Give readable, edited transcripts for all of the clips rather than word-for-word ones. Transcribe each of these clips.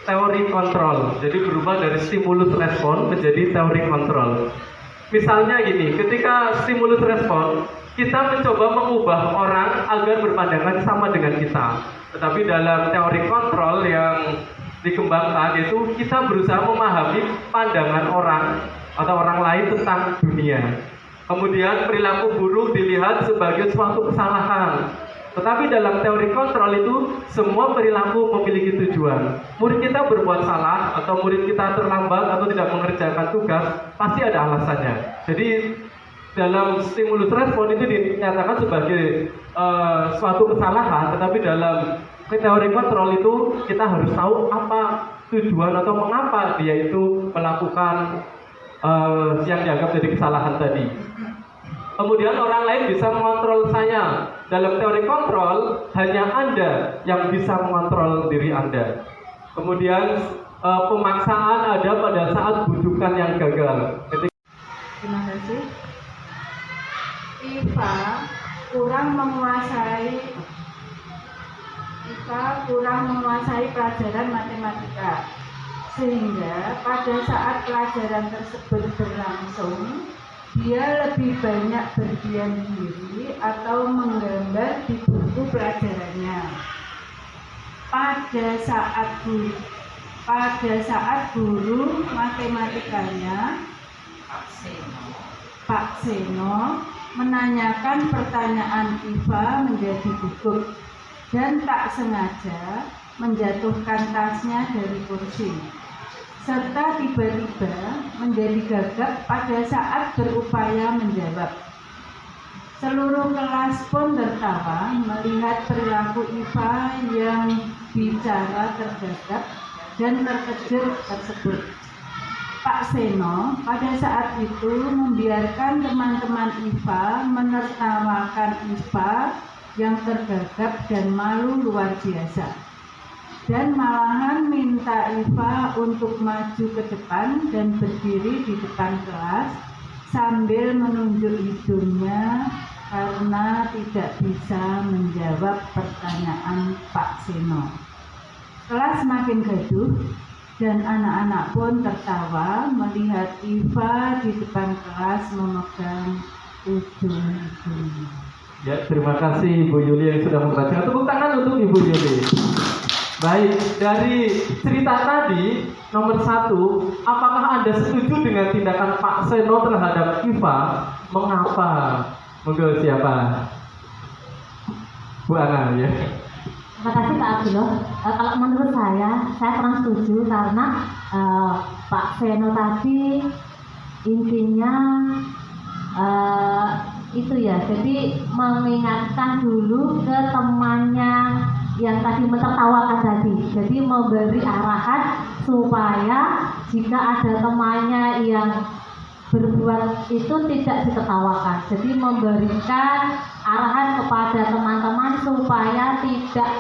teori kontrol. Jadi berubah dari stimulus respon menjadi teori kontrol. Misalnya gini, ketika stimulus respon, kita mencoba mengubah orang agar berpandangan sama dengan kita. Tetapi dalam teori kontrol yang dikembangkan itu kita berusaha memahami pandangan orang atau orang lain tentang dunia. Kemudian perilaku buruk dilihat sebagai suatu kesalahan. Tetapi dalam teori kontrol itu semua perilaku memiliki tujuan. Murid kita berbuat salah atau murid kita terlambat atau tidak mengerjakan tugas, pasti ada alasannya. Jadi dalam stimulus respon itu dinyatakan sebagai suatu kesalahan, tetapi dalam teori kontrol itu kita harus tahu apa tujuan atau mengapa dia itu melakukan yang dianggap jadi kesalahan tadi. Kemudian orang lain bisa mengontrol saya. Dalam teori kontrol, hanya Anda yang bisa mengontrol diri Anda. Kemudian pemaksaan ada pada saat bujukan yang gagal. Terima kasih. IPA kurang menguasai pelajaran matematika, sehingga pada saat pelajaran tersebut berlangsung, dia lebih banyak berdiam diri atau menggambar di buku pelajarannya. Pada saat guru matematikanya, Pak Seno, menanyakan pertanyaan IPA menjadi gugup dan tak sengaja menjatuhkan tasnya dari kursi, serta tiba-tiba menjadi gagap pada saat berupaya menjawab. Seluruh kelas pun tertawa melihat perilaku IPA yang bicara tergagap dan terkejut tersebut. Pak Seno pada saat itu membiarkan teman-teman IPA menertawakan IPA yang tergagap dan malu luar biasa, dan malahan minta IPA untuk maju ke depan dan berdiri di depan kelas sambil menunjuk hidungnya karena tidak bisa menjawab pertanyaan Pak Seno. Kelas makin gaduh dan anak-anak pun tertawa melihat IPA di depan kelas memegang ujung hidungnya. Ya, terima kasih Ibu Yuli yang sudah membaca. Tepuk tangan untuk Ibu Yuli. Baik, dari cerita tadi nomor 1, apakah Anda setuju dengan tindakan Pak Seno terhadap IPA? Mengapa? Monggo siapa? Bu Ana ya. Terima kasih Pak Abdullah. Kalau menurut saya kurang setuju karena Pak Seno tadi intinya itu ya, jadi mengingatkan dulu ke temannya yang tadi mentertawakan tadi. Jadi memberi arahan supaya jika ada temannya yang berbuat itu tidak ditertawakan. Jadi memberikan arahan kepada teman-teman supaya tidak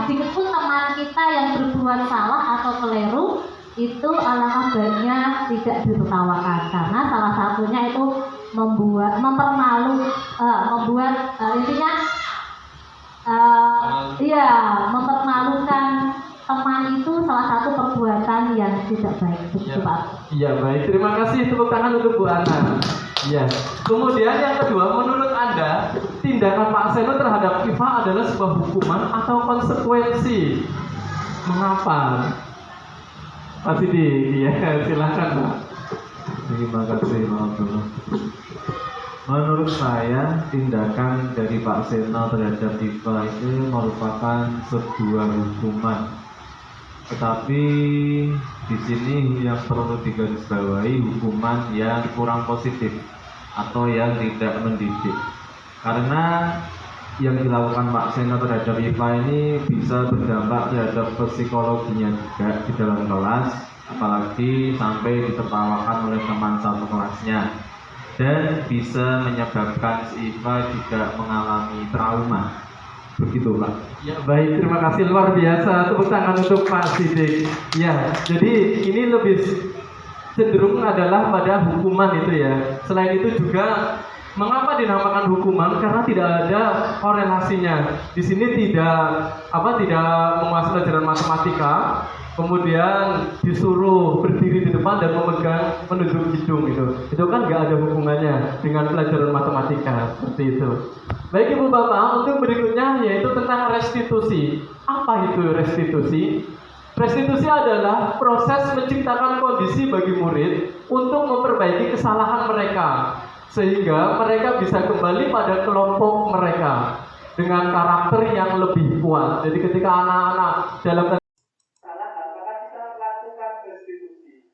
sedikit pun teman kita yang berbuat salah atau keliru itu alangkah baiknya tidak ditertawakan, karena salah satunya itu mempermalukan teman itu salah satu perbuatan yang tidak baik. Iya baik, terima kasih, tepuk tangan untuk Bu Ana. Iya. Kemudian yang kedua, menurut Anda tindakan Pak Seno terhadap IPA adalah sebuah hukuman atau konsekuensi? Mengapa? Pak Sidi, iya silakan Pak. Terima kasih Pak Abdullah. Menurut saya tindakan dari Pak Seno terhadap IPA itu merupakan sebuah hukuman. Tetapi di sini yang perlu digarisbawahi hukuman yang kurang positif atau yang tidak mendidik. Karena yang dilakukan Pak Seno terhadap IPA ini bisa berdampak terhadap psikologinya juga di dalam kelas, apalagi sampai ditertawakan oleh teman satu kelasnya, dan bisa menyebabkan si IPA juga mengalami trauma. Begitu Pak. Ya baik, terima kasih, luar biasa, tepuk tangan untuk Pak Sidik. Ya, jadi ini lebih cenderung adalah pada hukuman itu ya. Selain itu juga mengapa dinamakan hukuman? Karena tidak ada korelasinya. Di sini tidak menguasai pelajaran matematika, kemudian disuruh berdiri di depan dan menunjuk hidung itu kan nggak ada hubungannya dengan pelajaran matematika seperti itu. Baik Ibu Bapak, untuk berikutnya yaitu tentang restitusi. Apa itu restitusi? Restitusi adalah proses menciptakan kondisi bagi murid untuk memperbaiki kesalahan mereka sehingga mereka bisa kembali pada kelompok mereka dengan karakter yang lebih kuat. Jadi ketika anak-anak dalam kesalahan, maka kita lakukan restitusi.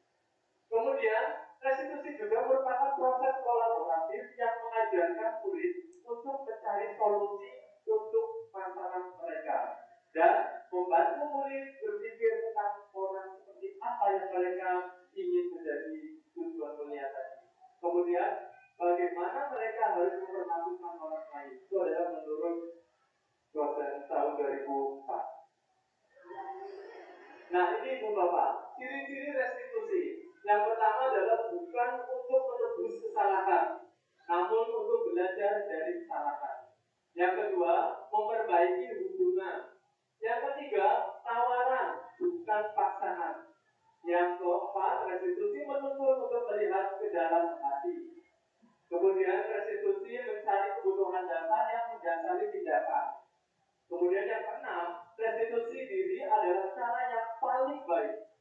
Kemudian restitusi juga merupakan proses kolaboratif yang mengajarkan murid untuk mencari solusi untuk masalah mereka dan membantu murid berpikir tentang orang seperti apa yang mereka ingin menjadi tujuan mulia tadi. Kemudian bagaimana mereka harus memperlakukan orang lain. Itu adalah menurut dosen tahun 2004. Nah ini Ibu Bapak, ciri-ciri restitusi. Yang pertama adalah bukan untuk menebus kesalahan, namun untuk belajar dari kesalahan. Yang kedua, memperbaiki hubungan. Yang ketiga, tawaran, bukan paksaan. Yang keempat, restitusi menuntut untuk melihat ke dalam hati. Kemudian restitusi mencari kebutuhan dasar yang mendasari tindakan. Kemudian yang keenam, restitusi diri adalah cara yang paling baik.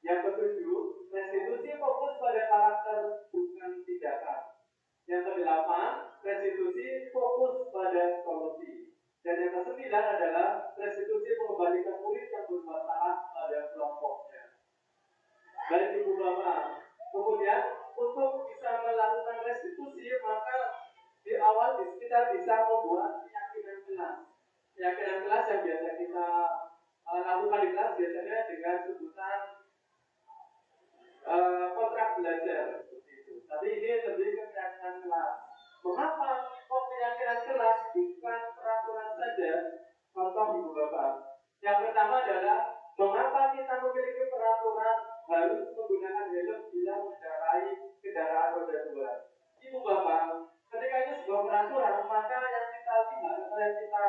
Yang ketujuh, restitusi fokus pada karakter bukan tindakan. Yang kedelapan, restitusi fokus pada solusi. Dan yang kesembilan adalah restitusi mengembalikan murid yang berbuat salah pada kelompoknya. Baik Ibu Bapak, kemudian untuk bisa melakukan restitusi maka di awal kita bisa membuat keyakinan kelas. Keyakinan kelas yang biasa kita lakukan di kelas biasanya dengan sebutan kontrak belajar seperti itu. Tapi ini lebih ke keyakinan kelas. Mengapa kok keyakinan kelas bukan peraturan saja? Contoh Ibu Bapak. Yang pertama adalah mengapa kita memiliki peraturan harus menggunakan helm bila mengendarai kendaraan roda 2. Ibu Bapak, ketika itu sebuah peraturan, maka yang kita lihat atau yang kita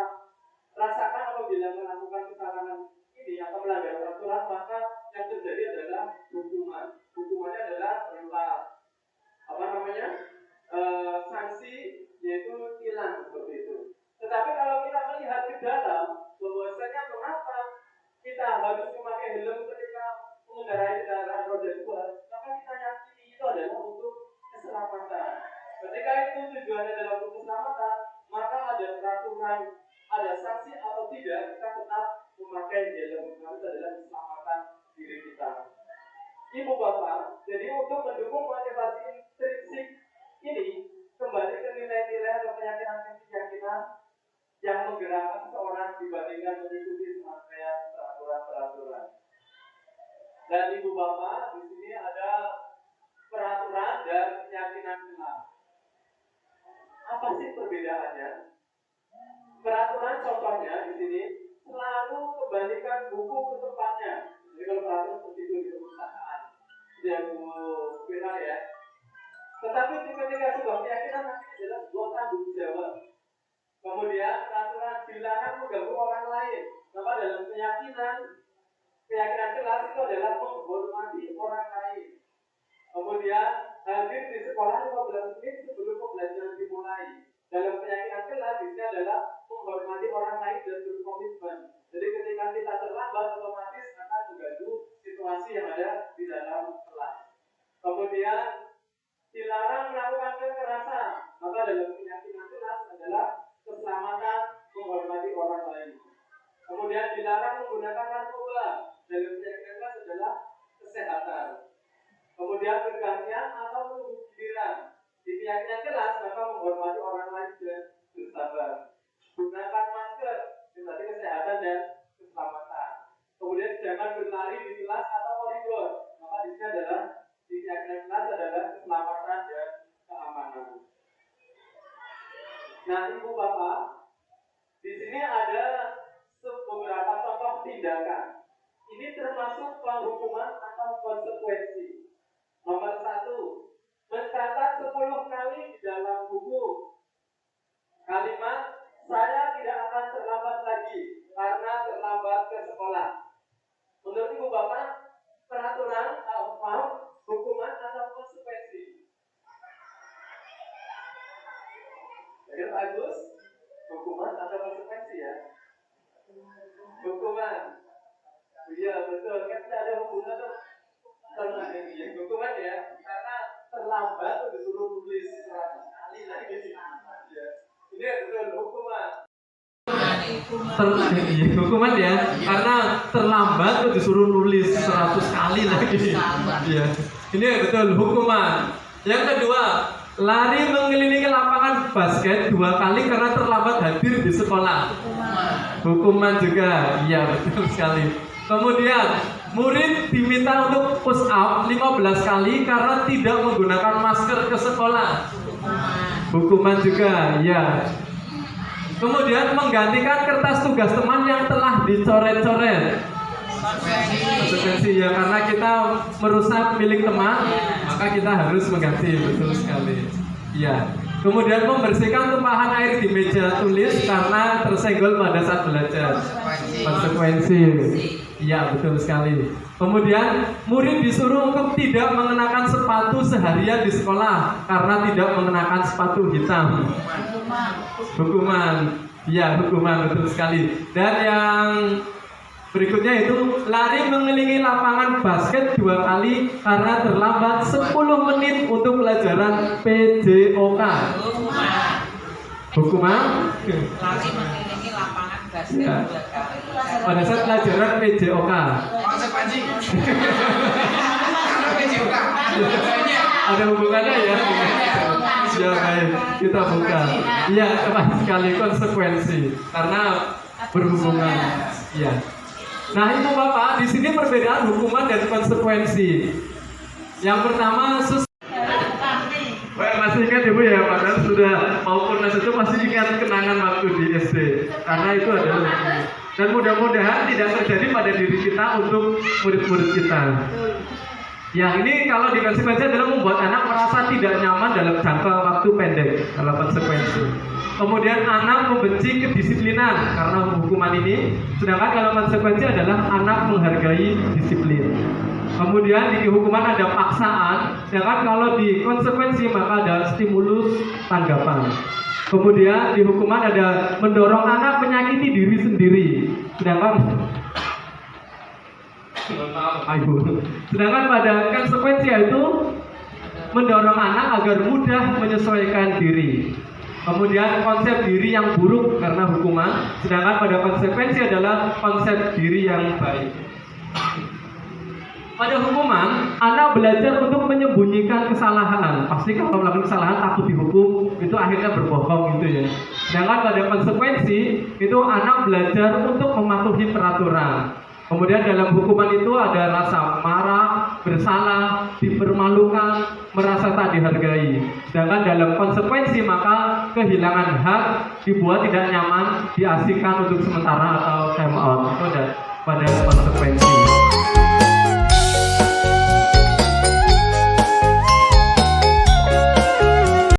rasakan apabila melakukan kesalahan ini atau melanggar peraturan, maka yang terjadi adalah hukuman. Hukumannya adalah berupa sanksi, yaitu tilang seperti itu. Tetapi kalau kita melihat ke dalam, bahwasanya mengapa kita harus memakai helm ketika mengendarai kendaraan roda 2, maka kita yakini itu adalah untuk keselamatan. Ketika itu tujuannya adalah untuk keselamatan, maka ada peraturan, ada sanksi atau tidak, kita tetap memakai helm. Karena itu adalah keselamatan diri kita. Ibu Bapak, jadi untuk mendukung motivasi intrinsik ini, kembali ke nilai-nilai atau keyakinan yang menggerakkan seseorang dibandingkan mengikuti serangkaian peraturan-peraturan. Dan Ibu Bapak, di sini ada peraturan dan keyakinan kelas. Apa sih perbedaannya? Peraturan contohnya di sini selalu kembalikan buku ke tempatnya. Jadi kalau peraturan seperti itu di perusahaan, yang viral ya. Tetapi ketika sebuah keyakinan nanti adalah sebuah tanggung jawab. Kemudian peraturan dilarang mengganggu orang lain. Maka dalam keyakinan kelas itu adalah menghormati orang lain. Kemudian hadir di sekolah 15 menit sebelum pembelajaran dimulai. Dalam keyakinan kelas ini adalah menghormati orang lain dan berkomitmen. Jadi ketika kita terlambat otomatis akan mengganggu situasi yang ada di dalam kelas. Kemudian dilarang melakukan kekerasan. Maka dalam keyakinan kelas adalah keselamatan, menghormati orang lain. Kemudian dilarang menggunakan narkoba. Dalam keyakinan kelas adalah kesehatan. Kemudian bergantian atau menunggu giliran. Di keyakinan kelas maka menghormati orang lain dan bersabar. Gunakan masker, berarti kesehatan dan keselamatan. Kemudian jangan berlari di kelas atau koridor. Maka di sini adalah di keyakinan kelas adalah keselamatan dan keamanan. Nah, Ibu Bapak, di sini ada beberapa contoh tindakan. Ini termasuk penghukuman atau konsekuensi. Nomor 1, mencatat 10 kali di dalam buku kalimat saya tidak akan terlambat lagi karena terlambat ke sekolah. Menurut Ibu Bapak, hukuman ya, karena terlambat tuh disuruh nulis 100 kali lagi. Iya. Ini betul hukuman. Yang kedua, lari mengelilingi lapangan basket 2 kali karena terlambat hadir di sekolah. Hukuman juga. Iya, betul sekali. Kemudian, murid diminta untuk push up 15 kali karena tidak menggunakan masker ke sekolah. Hukuman juga. Iya. Kemudian menggantikan kertas tugas teman yang telah dicoret-coret. Konsekuensi ya, karena kita merusak milik teman, maka kita harus mengganti. Betul sekali. Ya. Kemudian membersihkan tumpahan air di meja tulis karena tersenggol pada saat belajar. Konsekuensi. Ya, betul sekali. Kemudian murid disuruh untuk tidak mengenakan sepatu seharian di sekolah karena tidak mengenakan sepatu hitam. Hukuman. Ya, hukuman, betul sekali. Dan yang berikutnya itu lari mengelilingi lapangan basket 2 kali karena terlambat 10 menit untuk pelajaran PJOK. Hukuman. Lari mengelilingi lapangan basket Ya. 2 kali. Pada saat pelajaran PJOK. Konsekuensi. Karena PJOK. Ada hubungannya ya? Ya baik, kita buka. Iya, tepat sekali, konsekuensi karena berhubungan. Ya. Nah, Ibu Bapak, di sini perbedaan hukuman dan konsekuensi. Yang pertama masih ingat Ibu ya, padahal sudah mau purnas itu masih ingat kenangan waktu di SD. Karena itu adalah hukuman. Dan mudah-mudahan tidak terjadi pada diri kita untuk murid-murid kita. Yang ini kalau di konsekuensi adalah membuat anak merasa tidak nyaman dalam jangka waktu pendek. Kalau konsekuensi. Kemudian anak membenci kedisiplinan karena hukuman ini. Sedangkan kalau konsekuensi adalah anak menghargai disiplin. Kemudian di hukuman ada paksaan. Sedangkan kalau di konsekuensi maka ada stimulus tanggapan. Kemudian di hukuman ada mendorong anak menyakiti diri sendiri. Sedangkan pada konsekuensi itu mendorong anak agar mudah menyesuaikan diri. Kemudian konsep diri yang buruk karena hukuman, sedangkan pada konsekuensi adalah konsep diri yang baik. Pada hukuman, anak belajar untuk menyembunyikan kesalahan. Pasti kalau melakukan kesalahan takut dihukum, itu akhirnya berbohong gitu ya. Sedangkan pada konsekuensi, itu anak belajar untuk mematuhi peraturan. Kemudian dalam hukuman itu ada rasa marah, bersalah, dipermalukan, merasa tak dihargai. Sedangkan dalam konsekuensi maka kehilangan hak, dibuat tidak nyaman, diasingkan untuk sementara atau time out. Itu ada pada konsekuensi.